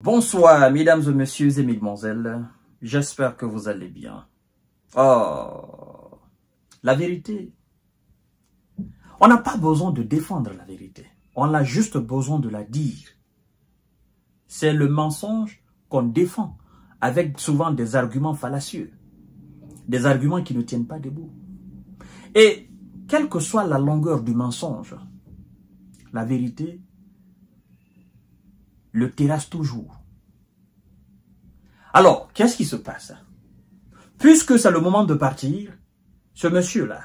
Bonsoir, mesdames et messieurs et mesdemoiselles. J'espère que vous allez bien. Oh, la vérité. On n'a pas besoin de défendre la vérité. On a juste besoin de la dire. C'est le mensonge qu'on défend avec souvent des arguments fallacieux. Des arguments qui ne tiennent pas debout. Et quelle que soit la longueur du mensonge, la vérité le terrasse toujours. Alors, qu'est-ce qui se passe? Puisque c'est le moment de partir, ce monsieur-là,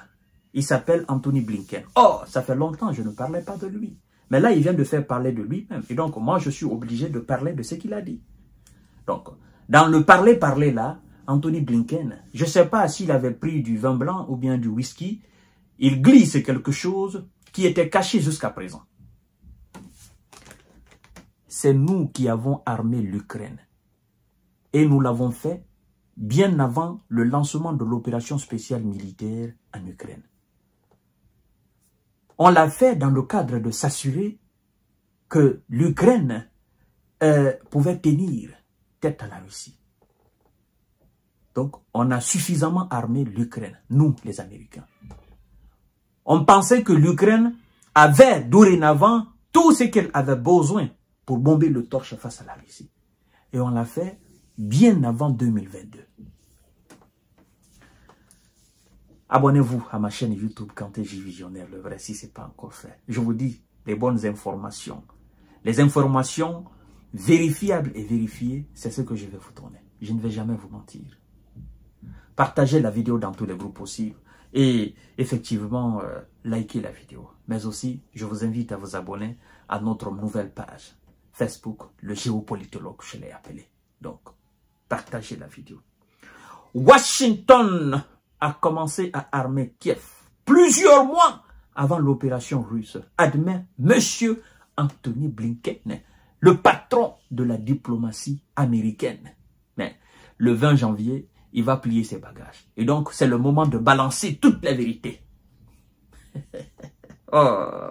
il s'appelle Anthony Blinken. Oh, ça fait longtemps que je ne parlais pas de lui. Mais là, il vient de faire parler de lui-même. Et donc, moi, je suis obligé de parler de ce qu'il a dit. Donc, dans le parler là, Anthony Blinken, je ne sais pas s'il avait pris du vin blanc ou bien du whisky, il glisse quelque chose qui était caché jusqu'à présent. C'est nous qui avons armé l'Ukraine. Et nous l'avons fait bien avant le lancement de l'opération spéciale militaire en Ukraine. On l'a fait dans le cadre de s'assurer que l'Ukraine pouvait tenir tête à la Russie. Donc, on a suffisamment armé l'Ukraine, nous les Américains. On pensait que l'Ukraine avait dorénavant tout ce qu'elle avait besoin pour bomber le torche face à la Russie. Et on l'a fait bien avant 2022. Abonnez-vous à ma chaîne YouTube Kanté J Visionnaire, le vrai, si ce n'est pas encore fait. Je vous dis les bonnes informations. Les informations vérifiables et vérifiées, c'est ce que je vais vous donner. Je ne vais jamais vous mentir. Partagez la vidéo dans tous les groupes possibles. Et effectivement, likez la vidéo. Mais aussi, je vous invite à vous abonner à notre nouvelle page Facebook, le géopolitologue, je l'ai appelé. Donc, partagez la vidéo. Washington a commencé à armer Kiev plusieurs mois avant l'opération russe, admet monsieur Anthony Blinken, le patron de la diplomatie américaine. Mais le 20 janvier, il va plier ses bagages. Et donc, c'est le moment de balancer toute la vérité. Oh,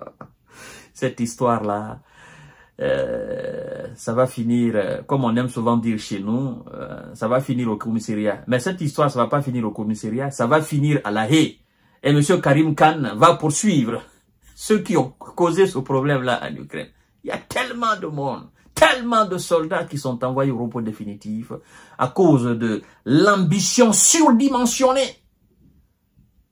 cette histoire-là, ça va finir, comme on aime souvent dire chez nous, ça va finir au commissariat. Mais cette histoire, ça va pas finir au commissariat, ça va finir à La Haye. Et M. Karim Khan va poursuivre ceux qui ont causé ce problème-là en Ukraine. Il y a tellement de monde, tellement de soldats qui sont envoyés au repos définitif à cause de l'ambition surdimensionnée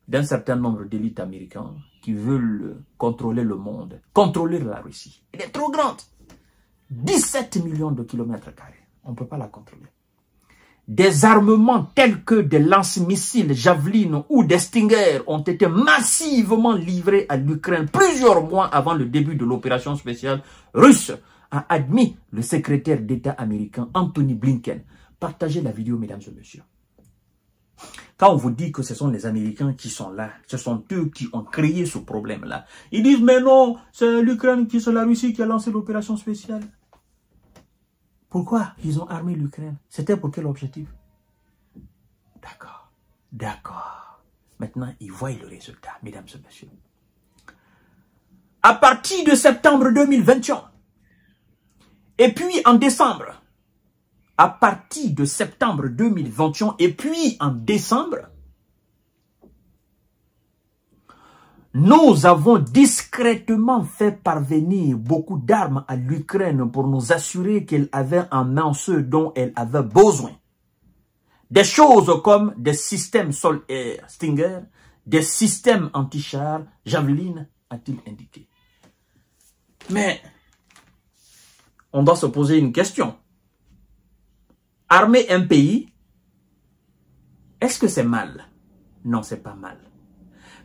d'un certain nombre d'élites américaines qui veulent contrôler le monde, contrôler la Russie. Elle est trop grande. 17 millions de kilomètres carrés. On ne peut pas la contrôler. Des armements tels que des lance-missiles, Javelin ou des Stinger ont été massivement livrés à l'Ukraine plusieurs mois avant le début de l'opération spéciale russe, a admis le secrétaire d'État américain Anthony Blinken. Partagez la vidéo, mesdames et messieurs. Quand on vous dit que ce sont les Américains qui sont là, ce sont eux qui ont créé ce problème-là. Ils disent, mais non, c'est l'Ukraine, c'est la Russie qui a lancé l'opération spéciale. Pourquoi ils ont armé l'Ukraine? C'était pour quel objectif? D'accord, d'accord. Maintenant, ils voient le résultat, mesdames et messieurs. À partir de septembre 2021, et puis en décembre, à partir de septembre 2021 et puis en décembre, nous avons discrètement fait parvenir beaucoup d'armes à l'Ukraine pour nous assurer qu'elle avait en main ce dont elle avait besoin. Des choses comme des systèmes sol-air Stinger, des systèmes anti-chars, Javelin, a-t-il indiqué. Mais on doit se poser une question. Armer un pays, est-ce que c'est mal? Non, c'est pas mal.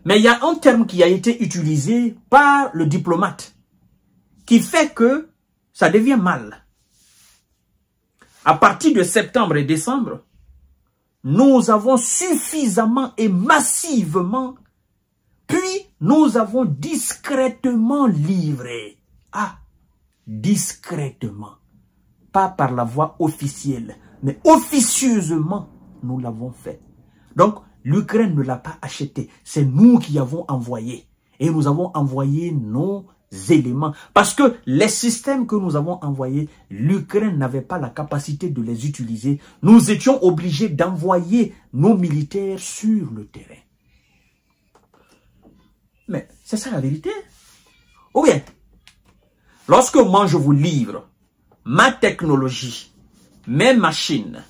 Mais il y a un terme qui a été utilisé par le diplomate qui fait que ça devient mal. À partir de septembre et décembre, nous avons suffisamment et massivement, puis nous avons discrètement livré. Ah, discrètement. Pas par la voie officielle, mais officieusement, nous l'avons fait. Donc, l'Ukraine ne l'a pas acheté. C'est nous qui avons envoyé. Et nous avons envoyé nos éléments. Parce que les systèmes que nous avons envoyés, l'Ukraine n'avait pas la capacité de les utiliser. Nous étions obligés d'envoyer nos militaires sur le terrain. Mais c'est ça la vérité. Ou bien, lorsque moi je vous livre ma technologie, mes machines,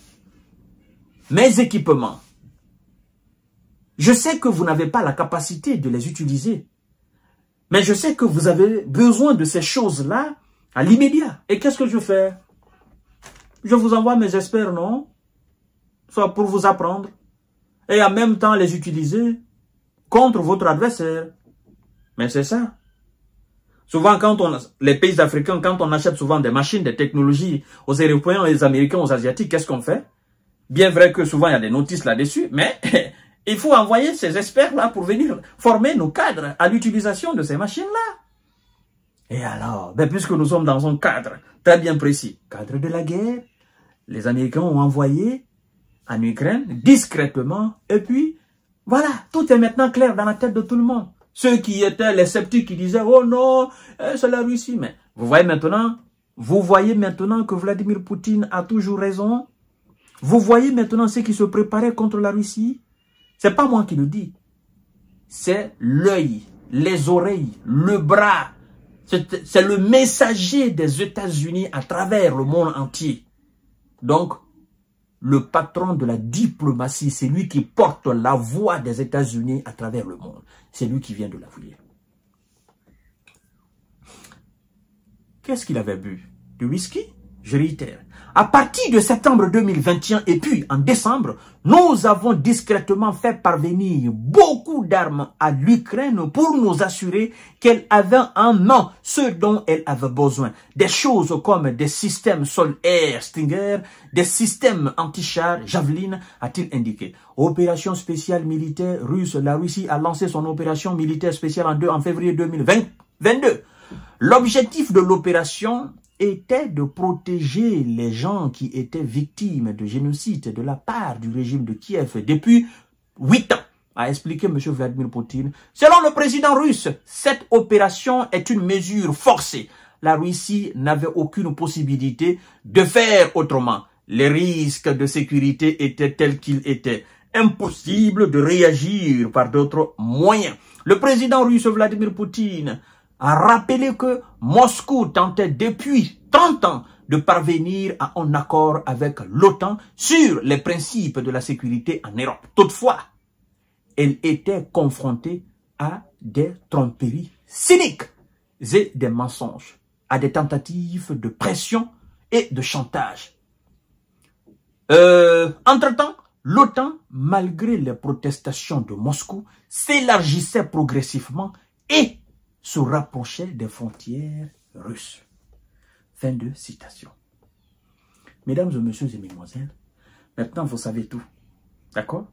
mes équipements, je sais que vous n'avez pas la capacité de les utiliser. Mais je sais que vous avez besoin de ces choses-là à l'immédiat. Et qu'est-ce que je fais? Je vous envoie mes experts, non? Soit pour vous apprendre. Et en même temps les utiliser contre votre adversaire. Mais c'est ça. Souvent, les pays africains, quand on achète souvent des machines, des technologies aux Européens, aux Américains, aux Asiatiques, qu'est-ce qu'on fait? Bien vrai que souvent il y a des notices là-dessus, mais il faut envoyer ces experts-là pour venir former nos cadres à l'utilisation de ces machines-là. Et alors, puisque nous sommes dans un cadre très bien précis, cadre de la guerre, les Américains ont envoyé en Ukraine discrètement, et puis voilà, tout est maintenant clair dans la tête de tout le monde. Ceux qui étaient les sceptiques qui disaient, oh non, c'est la Russie. Mais vous voyez maintenant que Vladimir Poutine a toujours raison. Vous voyez maintenant ceux qui se préparaient contre la Russie. C'est pas moi qui le dis. C'est l'œil, les oreilles, le bras. C'est le messager des États-Unis à travers le monde entier. Donc, le patron de la diplomatie, c'est lui qui porte la voix des États-Unis à travers le monde. C'est lui qui vient de l'avouer. Qu'est-ce qu'il avait bu? Du whisky? Je réitère. À partir de septembre 2021 et puis en décembre, nous avons discrètement fait parvenir beaucoup d'armes à l'Ukraine pour nous assurer qu'elle avait en main ce dont elle avait besoin. Des choses comme des systèmes sol-air Stinger, des systèmes anti-chars Javelin, a-t-il indiqué. Opération spéciale militaire russe. La Russie a lancé son opération militaire spéciale en février 2022. L'objectif de l'opération était de protéger les gens qui étaient victimes de génocide de la part du régime de Kiev depuis 8 ans, a expliqué M. Vladimir Poutine. Selon le président russe, cette opération est une mesure forcée. La Russie n'avait aucune possibilité de faire autrement. Les risques de sécurité étaient tels qu'ils étaient. Impossible de réagir par d'autres moyens. Le président russe Vladimir Poutine a rappelé que Moscou tentait depuis 30 ans de parvenir à un accord avec l'OTAN sur les principes de la sécurité en Europe. Toutefois, elle était confrontée à des tromperies cyniques et des mensonges, à des tentatives de pression et de chantage. Entre-temps, l'OTAN, malgré les protestations de Moscou, s'élargissait progressivement et se rapprochait des frontières russes. Fin de citation. Mesdames et messieurs et mesdemoiselles, maintenant vous savez tout. D'accord?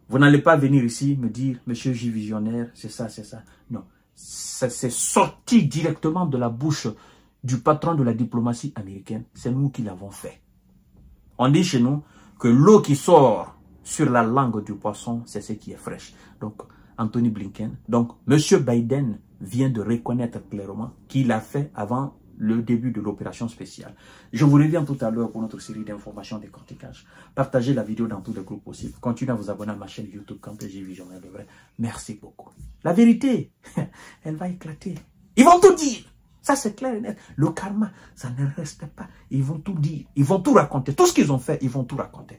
Vous n'allez pas venir ici me dire, monsieur J Visionnaire, c'est ça, c'est ça. Non. Ça s'est sorti directement de la bouche du patron de la diplomatie américaine. C'est nous qui l'avons fait. On dit chez nous que l'eau qui sort sur la langue du poisson, c'est ce qui est fraîche. Donc, Anthony Blinken. Donc, M. Biden vient de reconnaître clairement qu'il a fait avant le début de l'opération spéciale. Je vous reviens tout à l'heure pour notre série d'informations décortiquage. Partagez la vidéo dans tous les groupes possibles. Continuez à vous abonner à ma chaîne YouTube quand j'ai vu Journal de Vrai. Merci beaucoup. La vérité, elle va éclater. Ils vont tout dire. Ça, c'est clair et net. Le karma, ça ne reste pas. Ils vont tout dire. Ils vont tout raconter. Tout ce qu'ils ont fait, ils vont tout raconter.